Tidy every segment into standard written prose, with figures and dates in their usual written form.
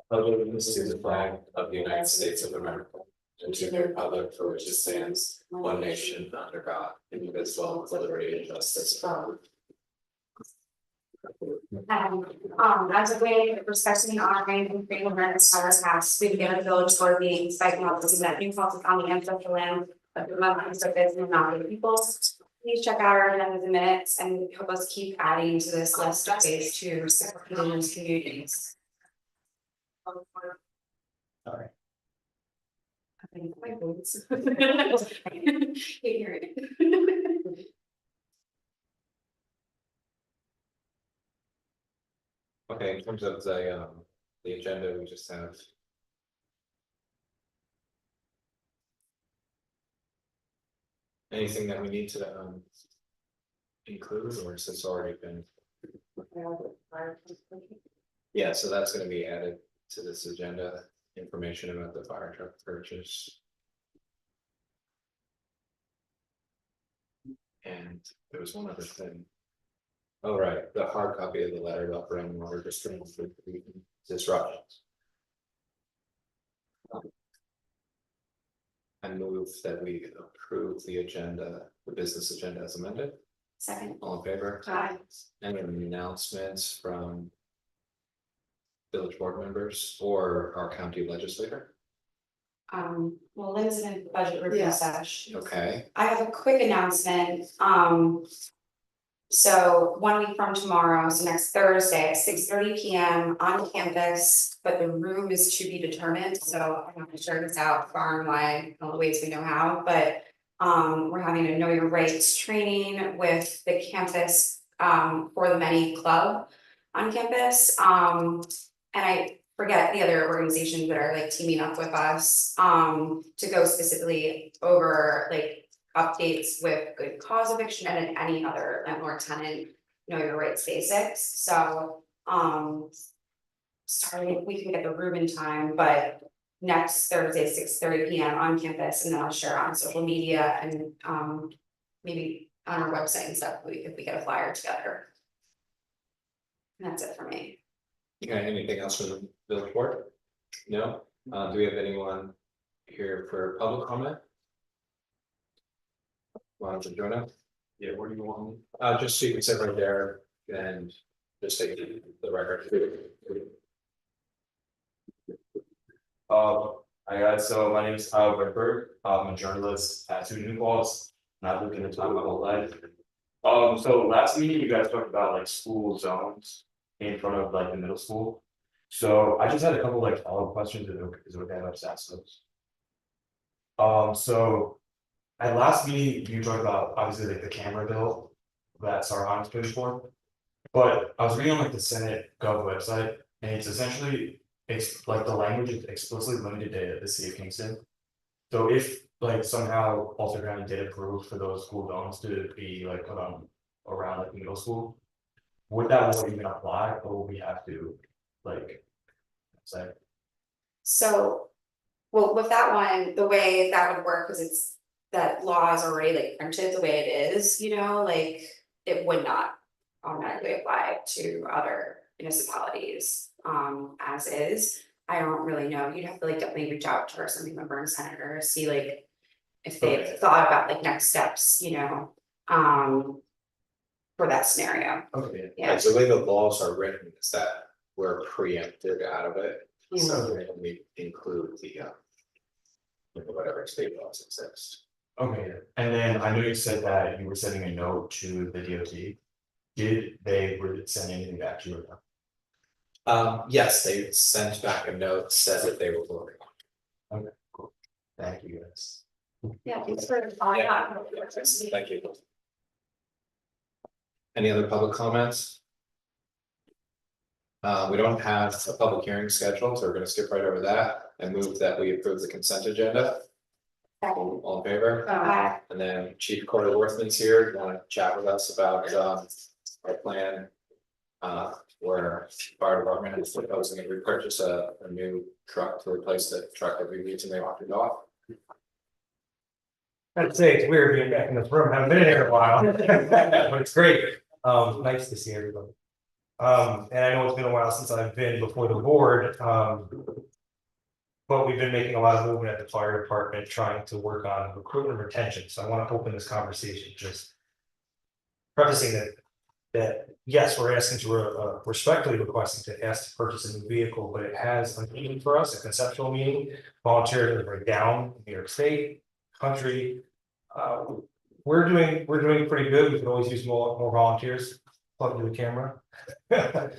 Allegiance to the flag of the United States of America, and to the republic for which it stands, one nation under God, indivisible, with liberty and justice for all. As a way of respecting, honoring, and creating awareness of our past, we begin the village for being spiking out this that new policy on the ancestral land of the mountains of this and not the peoples. Please check out our agenda in minutes and help us keep adding to this list of ways to support these communities. Sorry. I think my votes. I can't hear it. Okay, in terms of the agenda, we just have. Anything that we need to include, or has this already been? Yeah, so that's gonna be added to this agenda, information about the fire truck purchase. And there was one other thing. Oh, right, the hard copy of the letter about groundwater disruptions. I move that we approve the agenda, the business agenda as amended. Second. All in favor? Aye. Any announcements from village board members or our county legislator? Well, Lynn's in budget review session. Okay, I have a quick announcement, so 1 week from tomorrow, so next Thursday at 6:30 p.m. on campus, but the room is to be determined, so I'm not sure it's out far and wide, all the ways we know how, but. We're having a know your rights training with the campus, for the many club on campus, and I forget the other organizations that are like teaming up with us, to go specifically over like updates with good cause eviction and any other landlord tenant know your rights basics, so, sorry, we can get the room in time, but next Thursday, 6:30 p.m. on campus, and then I'll share on social media and maybe on our website and stuff, if we get a flyer together. And that's it for me. okay, anything else from the village board? No, do we have anyone here for public comment? Why don't you join us? Yeah, where do you want me? Just so you can sit right there and just take the record. Hi guys, so my name is Kyle Redberg, I'm a journalist at Two New Falls, and I've lived in the town my whole life. So last meeting you guys talked about like school zones in front of like the middle school. So I just had a couple like follow-up questions, is it okay if I just ask those? So at last meeting, you talked about obviously like the camera bill that Sarhan's pushed for. But I was reading on like the Senate Gov website, and it's essentially it's like the language is explicitly limited to the city of Kingston. So if like somehow Ulster County did approve for those school zones to be like around like middle school, would that law even apply, or would we have to like say? So, well, with that one, the way that would work, because it's that law is already like printed the way it is, you know, like it would not automatically apply to other municipalities, as is. I don't really know, you'd have to like definitely reach out to our assembly member and senator, see like if they've thought about like next steps, you know, for that scenario. Okay, Yeah. so the way the laws are written is that we're preempted out of it, so they only include the whatever state laws exist. Okay, and then I know you said that you were sending a note to the DOT. Did they send anything back to you or not? Yes, they sent back a note, said that they were working on Okay, cool. Thank you guys. Yeah, thanks for following up. it. Thank you. Any other public comments? We don't have a public hearing scheduled, so we're gonna skip right over that and move that we approve the consent agenda. Second. All in favor? Aye. And then Chief Corey Worthman's here, you wanna chat with us about our plan. Where fire department is proposing to repurchase a new truck to replace the truck that we recently auctioned off. I'd say it's weird being back in this room, haven't been in here in a while, but it's great. Nice to see everybody. And I know it's been a while since I've been before the board, but we've been making a lot of movement at the fire department, trying to work on recruitment and retention, so I want to open this conversation, just prefacing that yes, we're asking to respectfully requesting to ask to purchase a new vehicle, but it has a meaning for us, a conceptual meaning. Volunteers are down in New York State, country. We're doing pretty good. We could always use more volunteers. Plug to the camera. But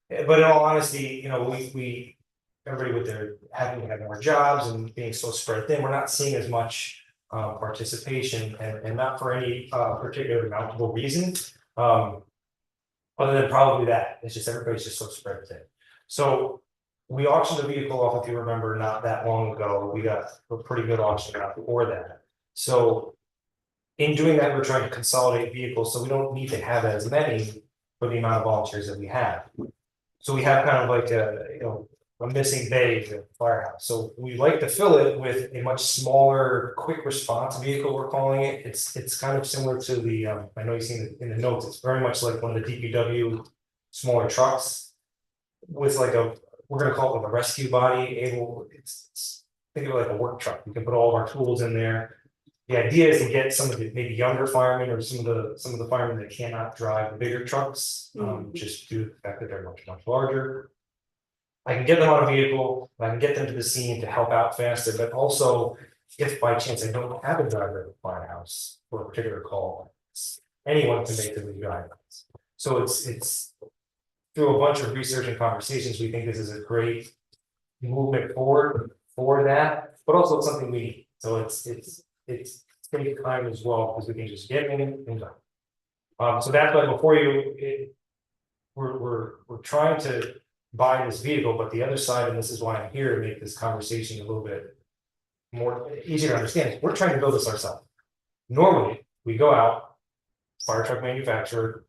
in all honesty, you know, we everybody with their having more jobs and being so spread thin, we're not seeing as much participation, and not for any particular notable reason. Other than probably that, it's just everybody's just so spread thin. So we auctioned the vehicle off, if you remember, not that long ago. We got a pretty good auction out for that. So in doing that, we're trying to consolidate vehicles, so we don't need to have as many for the amount of volunteers that we have. So we have kind of like a missing bay in the firehouse. So we like to fill it with a much smaller, quick response vehicle, we're calling it. It's kind of similar to the I know you've seen it in the notes. It's very much like one of the DPW smaller trucks with like we're gonna call it like a rescue body. Think of it like a work truck. We can put all of our tools in there. The idea is to get some of the maybe younger firemen or some of the firemen that cannot drive the bigger trucks, just due to the fact that they're much larger. I can get them on a vehicle, I can get them to the scene to help out faster, but also if by chance I don't have a driver at the firehouse for a particular call, anyone can make the drive. So it's through a bunch of research and conversations, we think this is a great movement forward for that, but also it's something we need. So it's pretty time as well, because we can just get in and done. So that's why before you, we're trying to buy this vehicle, but the other side, and this is why I'm here to make this conversation a little bit more easier to understand, we're trying to build this ourselves. Normally, we go out, fire truck manufacturer,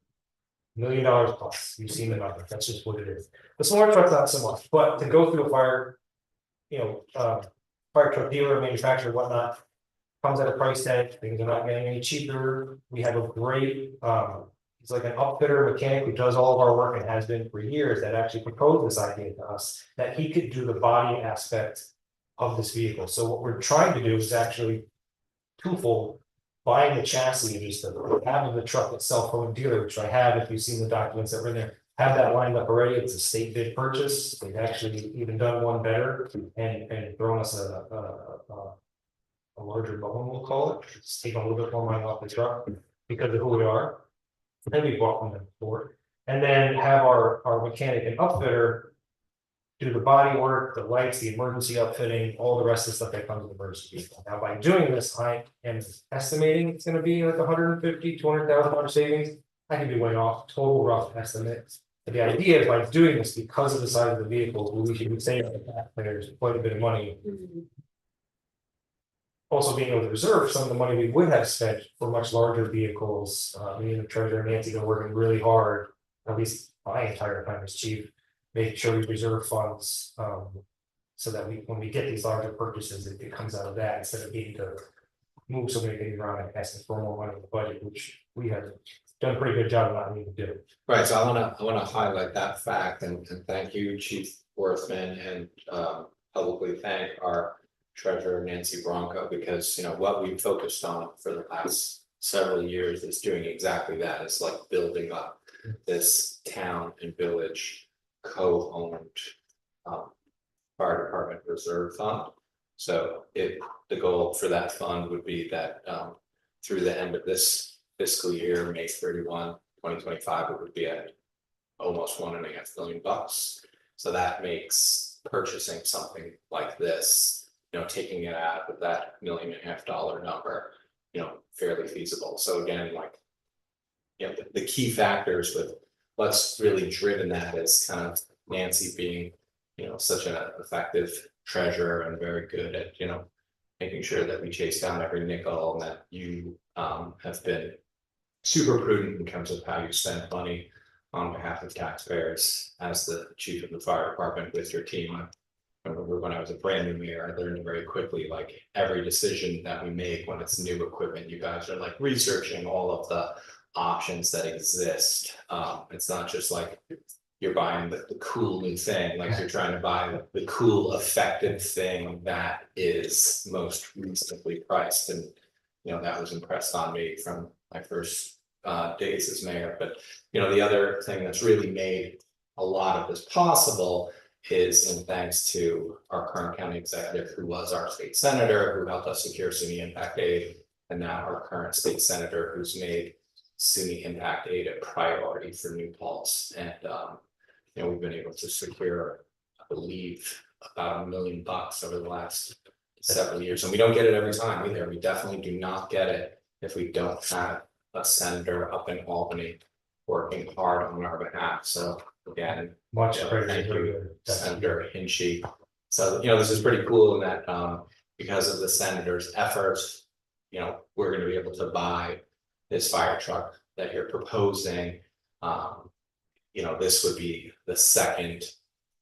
$1 million plus. You've seen the number. That's just what it is. The smaller truck's not so much, but to go through a fire truck dealer, manufacturer, whatnot, comes at a price tag. Things are not getting any cheaper. We have a great he's like an upfitter mechanic who does all of our work and has been for years, that actually proposed this idea to us that he could do the body aspect of this vehicle. So what we're trying to do is actually twofold: buying the chassis, just having the truck itself from a dealer, which I have, if you've seen the documents that were in there, have that lined up already. It's a state bid purchase. They've actually even done one better and thrown us a larger bone, we'll call it. It's taking a little bit more money off the truck because of who we are. And we bought from them before. And then have our mechanic and upfitter do the body work, the lights, the emergency upfitting, all the rest of the stuff that comes with the emergency vehicle. Now, by doing this, I am estimating it's going to be like $150,000 to $200,000 savings. I can be way off, total rough estimate. But the idea is by doing this, because of the size of the vehicle, we should be saving the taxpayers quite a bit of money. Also being able to reserve some of the money we would have spent for much larger vehicles. Me and the treasurer Nancy are working really hard, at least my entire time as chief, making sure we reserve funds so that when we get these larger purchases, it comes out of that instead of needing to move so many things around and asking for more money in the budget, which we have done a pretty good job of not needing to do. Right, so I wanna highlight that fact and thank you, Chief Worthman, and publicly thank our treasurer Nancy Bronco, because what we've focused on for the past several years is doing exactly that. It's like building up this town and village co-owned fire department reserve fund. So the goal for that fund would be that through the end of this fiscal year, May 31, 2025, it would be at almost $1.5 million. So that makes purchasing something like this, taking it out with that $1.5 million number, fairly feasible. So again, the key factors with what's really driven that is kind of Nancy being, such an effective treasurer and very good at, making sure that we chase down every nickel, and that you have been super prudent in terms of how you spend money on behalf of taxpayers as the chief of the fire department with your team. I remember when I was a brand new mayor, I learned very quickly, every decision that we make when it's new equipment, you guys are researching all of options that exist. It's not just like you're buying the cool new thing, like you're trying to buy the cool effective thing that is most reasonably priced, and that was impressed on me from my first days as mayor. But the other thing that's really made a lot of this possible is in thanks to our current county executive, who was our state senator, who helped us secure SUNY impact aid, and now our current state senator, who's made SUNY impact aid a priority for New Paltz. And we've been able to secure, I believe, about $1 million over the last several years, and we don't get it every time either. We definitely do not get it if we don't have a senator up in Albany working hard on our behalf. So again, Much thank appreciated. you, Senator Hinchy. So this is pretty cool in that because of the senator's efforts, we're going to be able to buy this fire truck that you're proposing. This would be the second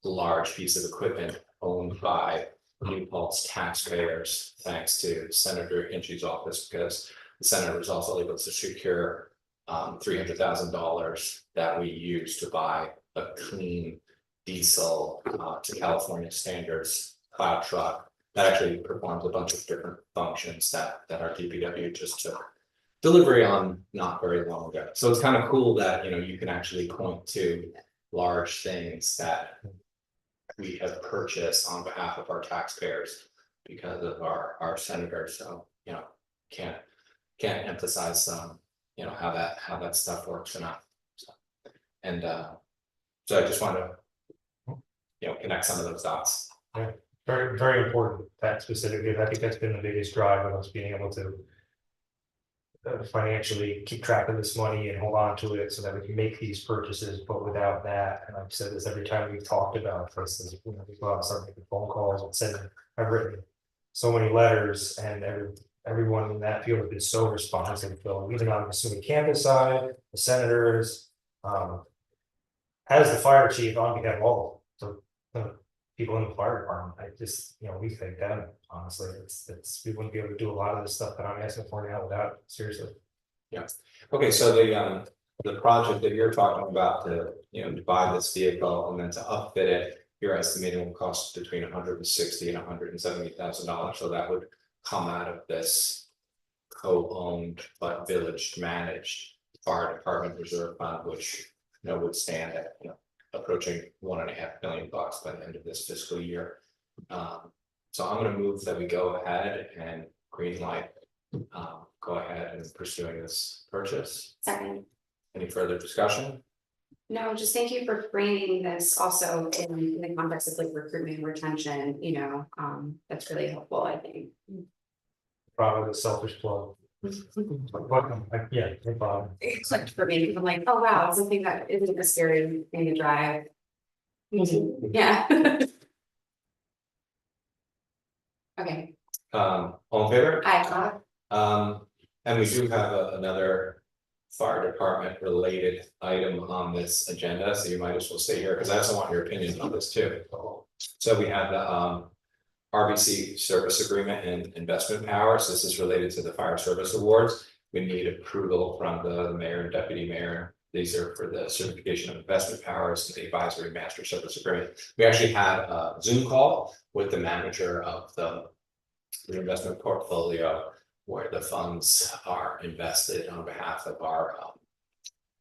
large piece of equipment owned by New Paltz taxpayers, thanks to Senator Hinchy's office, because the senator was also able to secure $300,000 that we use to buy a clean diesel to California standards plow truck that actually performs a bunch of different functions that our DPW just took delivery on not very long ago. So it's kind of cool that you can actually point to large things that we have purchased on behalf of our taxpayers because of our senators. So can't emphasize how that stuff works enough. So I just want to connect some of those dots. Very, very important, that specifically. I think that's been the biggest drive of us being able to financially keep track of this money and hold on to it so that we can make these purchases. But without that, and I've said this every time we've talked about this, is we go out and start making phone calls and sending. I've written so many letters, and everyone in that field has been so responsive. So even on the SUNY campus side, the senators, as the fire chief, on behalf of all the people in the fire department, I just, we thank them, honestly. It's we wouldn't be able to do a lot of the stuff that I'm asking for now without it, seriously. Yeah. Okay, so the project that you're talking about to buy this vehicle and then to upfit it, you're estimating will cost between $160,000 and $170,000. So that would come out of this co-owned but village managed fire department reserve fund, which would stand at approaching $1.5 million by the end of this fiscal year. So I'm going to move that we go ahead and green light, go ahead and pursuing this purchase. Second. Any further discussion? No, just thank you for framing this also in the context of like recruitment and retention, that's really helpful, I think. Probably the selfish plug. Welcome. Yeah, no problem. It clicked for me, because I'm like, oh wow, it's something that isn't a scary thing to drive. Yeah. Okay. All in favor? Aye. And we do have another fire department related item on this agenda, so you might as well stay here, because I also want your opinion on this too. So we have the RBC service agreement and investment powers. This is related to the fire service awards. We need approval from the mayor and deputy mayor. These are for the certification of investment powers and the advisory master service agreement. We actually had a Zoom call with the manager of the investment portfolio, where the funds are invested on behalf of our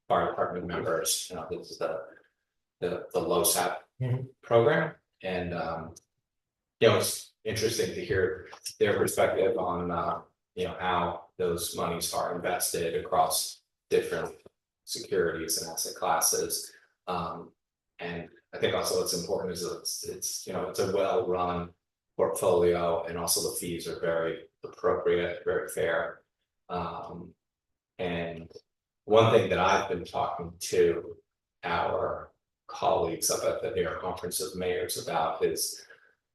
fire department members. This is the LOSAP program, and it's interesting to hear their perspective on how those monies are invested across different securities and asset classes. And I think also what's important is it's a well-run portfolio, and also the fees are very appropriate, very fair. And one thing that I've been talking to our colleagues up at the New York Conference of Mayors about is,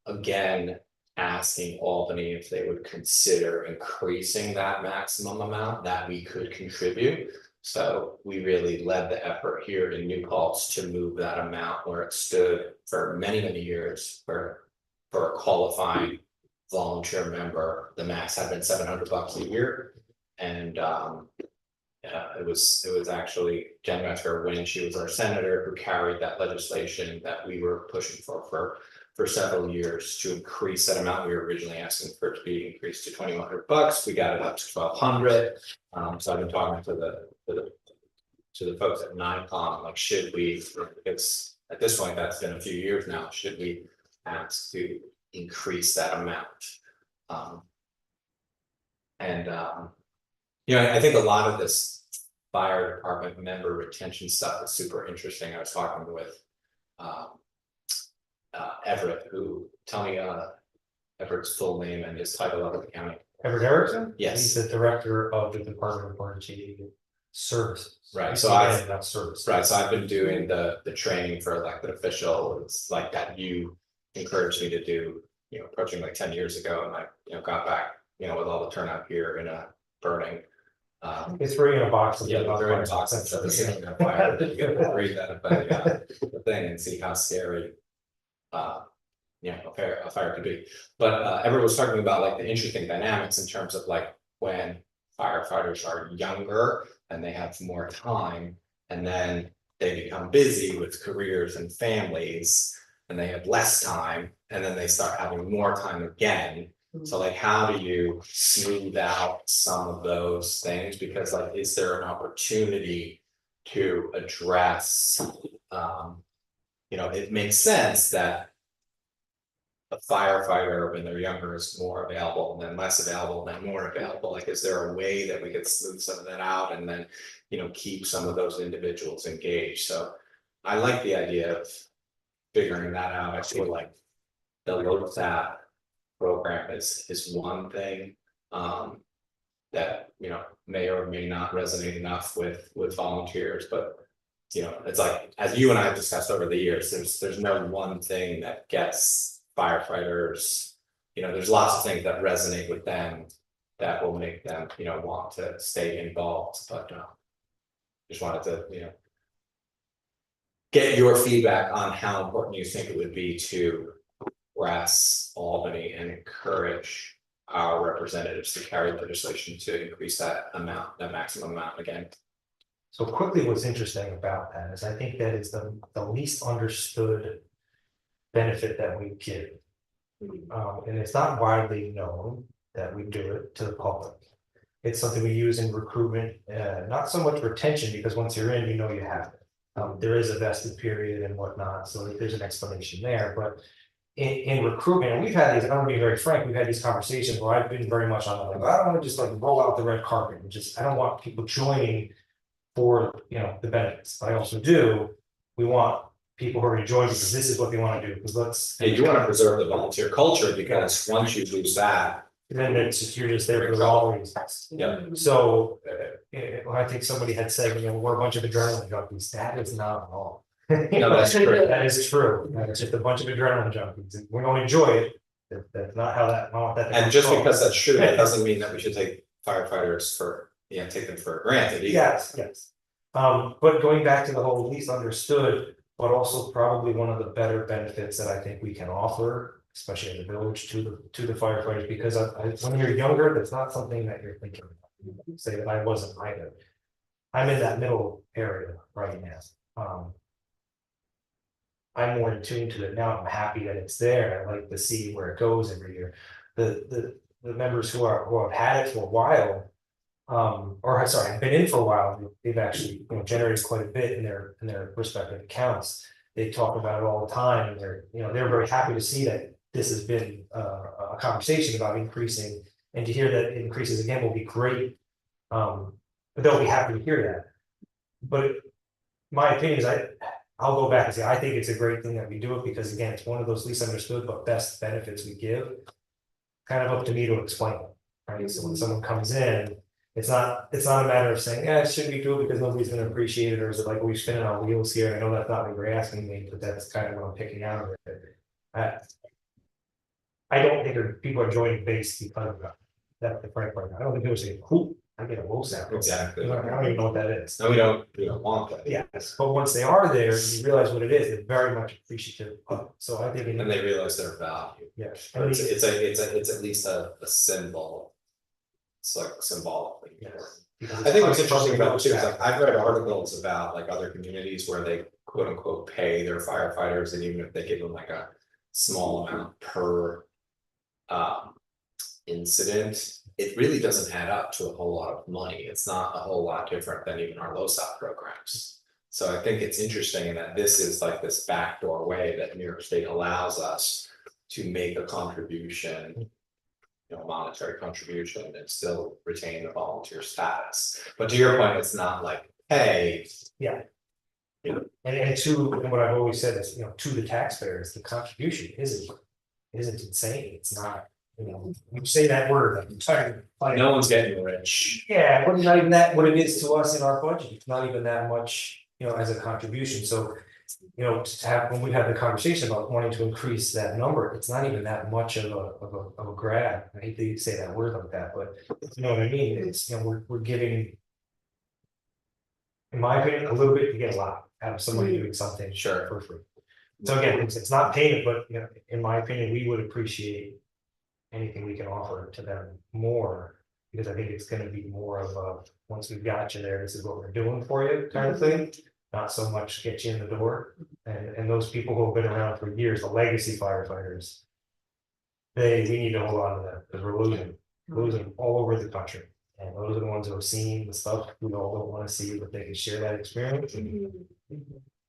again, asking Albany if they would consider increasing that maximum amount that we could contribute. So we really led the effort here in New Paltz to move that amount where it stood for many, many years for a qualifying volunteer member. The max had been $700 a year, and it was actually Jen Metzger when she was our senator who carried that legislation that we were pushing for several years to increase that amount. We were originally asking for it to be increased to $2,100. We got it up to $1,200. So I've been talking to the folks at NICOM, like, should we, it's at this point, that's been a few years now, should we ask to increase that amount? I think a lot of this fire department member retention stuff is super interesting. I was talking with Everett, who, tell me Everett's full name and his title of the county. Everett Erickson? Yes. He's the director of the Department of Emergency Services. Right, So not service. Right, so I've been doing the training for elected officials like that you encouraged me to do, approaching like 10 years ago, and I, got back, with all the turnout here in a burning. It's three in a box. Yeah, they're in a box instead of sitting in a fire. You gotta read that about the thing and see how scary. A fire could be. But everyone was talking about like the interesting dynamics in terms of like when firefighters are younger and they have more time, and then they become busy with careers and families, and they have less time, and then they start having more time again. So like, how do you smooth out some of those things? Because like, is there an opportunity to address, it makes sense that a firefighter when they're younger is more available, and then less available, and then more available. Like, is there a way that we could smooth some of that out and then, keep some of those individuals engaged? So I like the idea of figuring that out. I feel like the LoTap program is one thing that may or may not resonate enough with volunteers, but it's like, as you and I have discussed over the years, there's no one thing that gets firefighters. There's lots of things that resonate with them that will make them want to stay involved, but just wanted to get your feedback on how important you think it would be to press Albany and encourage our representatives to carry legislation to increase that amount, that maximum amount again. So quickly, what's interesting about that is I think that is the least understood benefit that we give. And it's not widely known that we do it to the public. It's something we use in recruitment, not so much retention, because once you're in, you have it. There is a vested period and whatnot, so there's an explanation there. But in recruitment, and we've had these, I'm gonna be very frank, we've had these conversations where I've been very much on like, I don't want to just like roll out the red carpet and I don't want people joining for the benefits, but I also do. We want people who are going to join because this is what they want to do. Because you want to preserve the volunteer culture, because once you lose that, then you're just there for the wrong reasons. Yeah. So I think somebody had said, we're a bunch of adrenaline junkies. That is not at all. No, that's true. That is true. It's just a bunch of adrenaline junkies. We don't enjoy it. That's not how that. I want that. And just because that's true, that doesn't mean that we should take firefighters for take them for granted either. Yes. But going back to the whole least understood, but also probably one of the better benefits that I think we can offer, especially in the village, to the firefighters, because when you're younger, that's not something that you're thinking about. You say that I wasn't either. I'm in that middle area right now. I'm more in tune to it now. I'm happy that it's there. I like to see where it goes every year. The members who have had it for a while, have been in for a while. They've actually generated quite a bit in their respective accounts. They talk about it all the time, and they're very happy to see that this has been a conversation about increasing, and to hear that it increases again will be great. But they'll be happy to hear that. But my opinion is I'll go back and say I think it's a great thing that we do it, because again, it's one of those least understood but best benefits we give. Kind of up to me to explain it, right? So when someone comes in, it's not a matter of saying, should we do it because nobody's going to appreciate it, or is it like we're spinning our wheels here? I know that's not what you're asking me, but that's kind of what I'm picking out of it. I don't think people are joining base because of that. The frank right now, I don't think people say, "Cool, I get a low sound." Exactly. I don't even know what that is. No, we don't want that. Yes, but once they are there, and you realize what it is, they're very much appreciative of it. So I think, And they realize their value. yes, It's at least a symbol. It's like symbolically. Yes. Because I think what's it's interesting about it too is public like, I've read articles about like other communities where they quote unquote pay their firefighters, and even if they give them like a small amount per. Um. Incident, it really doesn't add up to a whole lot of money, it's not a whole lot different than even our LoSAP programs. So I think it's interesting that this is like this backdoor way that New York State allows us to make a contribution. You know, monetary contribution and still retain the volunteer status, but to your point, it's not like, hey. And what I've always said is, to the taxpayers, the contribution isn't insane, it's not, you say that word, I'm tired. No one's getting rich. Yeah, but not even that, what it is to us in our budget, it's not even that much, as a contribution, so. To have, when we had the conversation about wanting to increase that number, it's not even that much of a grab. I hate to say that word like that, but you know what I mean, it's, we're giving. In my opinion, a little bit to get a lot out of somebody doing something Sure. for free. So again, it's not payment, but in my opinion, we would appreciate. Anything we can offer to them more, because I think it's gonna be more of a, once we've got you there, this is what we're doing for you kind of thing. Not so much get you in the door, and those people who have been around for years, the legacy firefighters. We need to hold on to them, because we're losing all over the country. And those are the ones who have seen the stuff we all don't wanna see, but they can share that experience.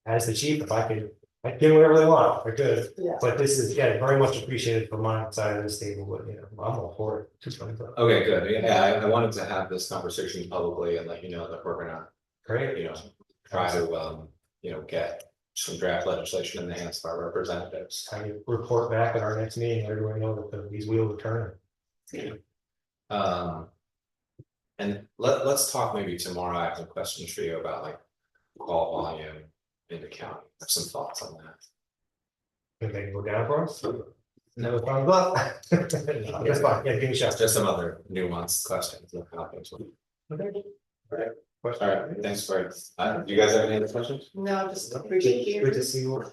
As the chief, if I could give them whatever they want, I could. Yeah. But this is, very much appreciated from my side of this table, but I'm all for it. Okay, good, yeah, I wanted to have this conversation publicly and let you know that we're gonna, Great. try to, get some draft legislation in the hands of our representatives. I can report back at our next meeting, let everyone know that these wheels are turning. And let's talk maybe tomorrow, I have some questions for you about like call volume in the county, I have some thoughts on that. Can they go down for us? No, Thumbs up. That's fine, yeah, give me a shot. just some other nuanced questions of how things work. Okay. All right, thanks for it. Do you guys have any other questions? No, just appreciate you. Good to see you.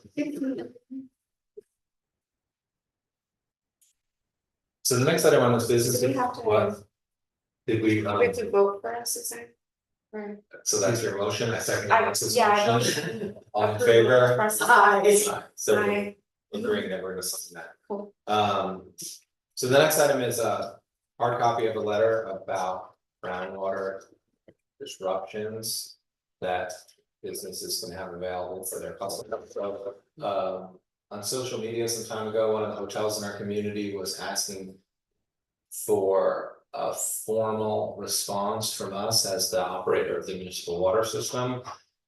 So the next item on this business Do we is have to- what? Did we, We have to vote for us, is it? Right. so that's your motion, I second. I Alexis's yeah, I motion. voted. All in favor? Hi. So we're Aye. agreeing that we're gonna sign that. Cool. So the next item is a hard copy of a letter about groundwater disruptions that businesses can have available for their customers. So, on social media some time ago, one of the hotels in our community was asking for a formal response from us as the operator of the municipal water system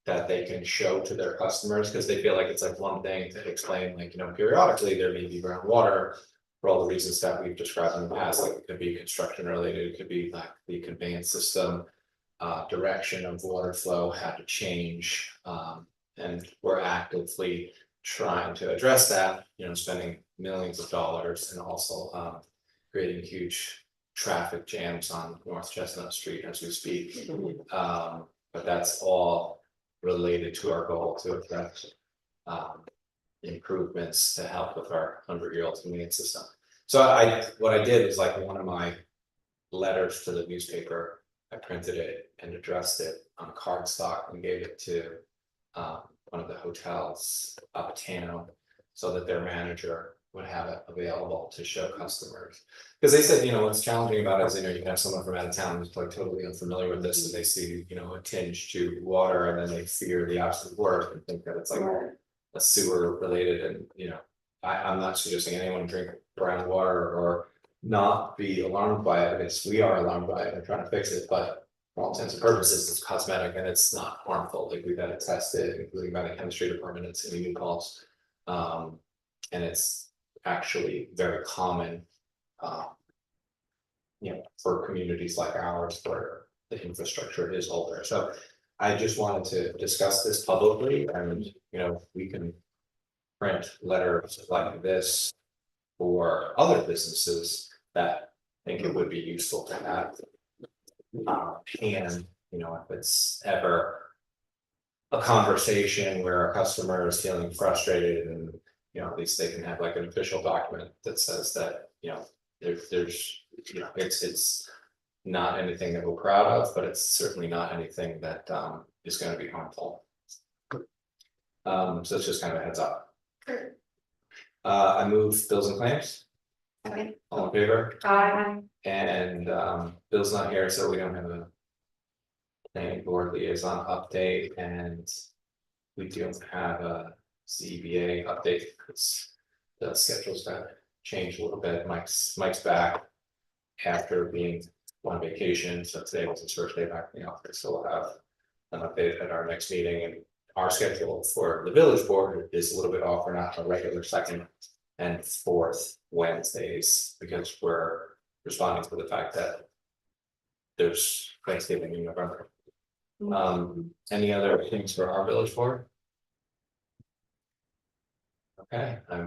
that they can show to their customers, because they feel like it's like one thing to explain, like, periodically there may be groundwater for all the reasons that we've described in the past, like it could be construction related, it could be like the conveyance system, direction of water flow had to change, and we're actively trying to address that, spending millions of dollars and also creating huge traffic jams on North Chestnut Street as we speak. But that's all related to our goal to address improvements to help with our 100-year-old conveyance system. So what I did was like one of my letters to the newspaper, I printed it and addressed it on cardstock and gave it to one of the hotels uptown so that their manager would have it available to show customers. Because they said, what's challenging about it is, you can have someone from out of town who's like totally unfamiliar with this, and they see, a tinge to water, and then they fear the absolute worst and think that it's like a sewer related, and I'm not suggesting anyone drink brown water or not be alarmed by it, because we are alarmed by it and trying to fix it, but for all intents and purposes, it's cosmetic and it's not harmful, like we've had it tested, including by the chemistry department, it's any new calls. And it's actually very common. For communities like ours where the infrastructure is older, so I just wanted to discuss this publicly, and we can print letters like this for other businesses that think it would be useful to have. And if it's ever a conversation where a customer is feeling frustrated, and at least they can have like an official document that says that there's it's not anything that we're proud of, but it's certainly not anything that is gonna be harmful. So it's just kind of a heads up. I move bills and claims, Okay. all in favor? Aye. And Bill's not here, so we don't have a planning board liaison update, and we don't have a ZBA update because the schedule's got changed a little bit. Mike's back after being on vacation, so today was his first day back in the office, so we'll have an update at our next meeting. And our schedule for the village board is a little bit off. We're not a regular second and fourth Wednesdays because we're responding to the fact that there's Thanksgiving in November. Any other things for our village board? Okay, I'm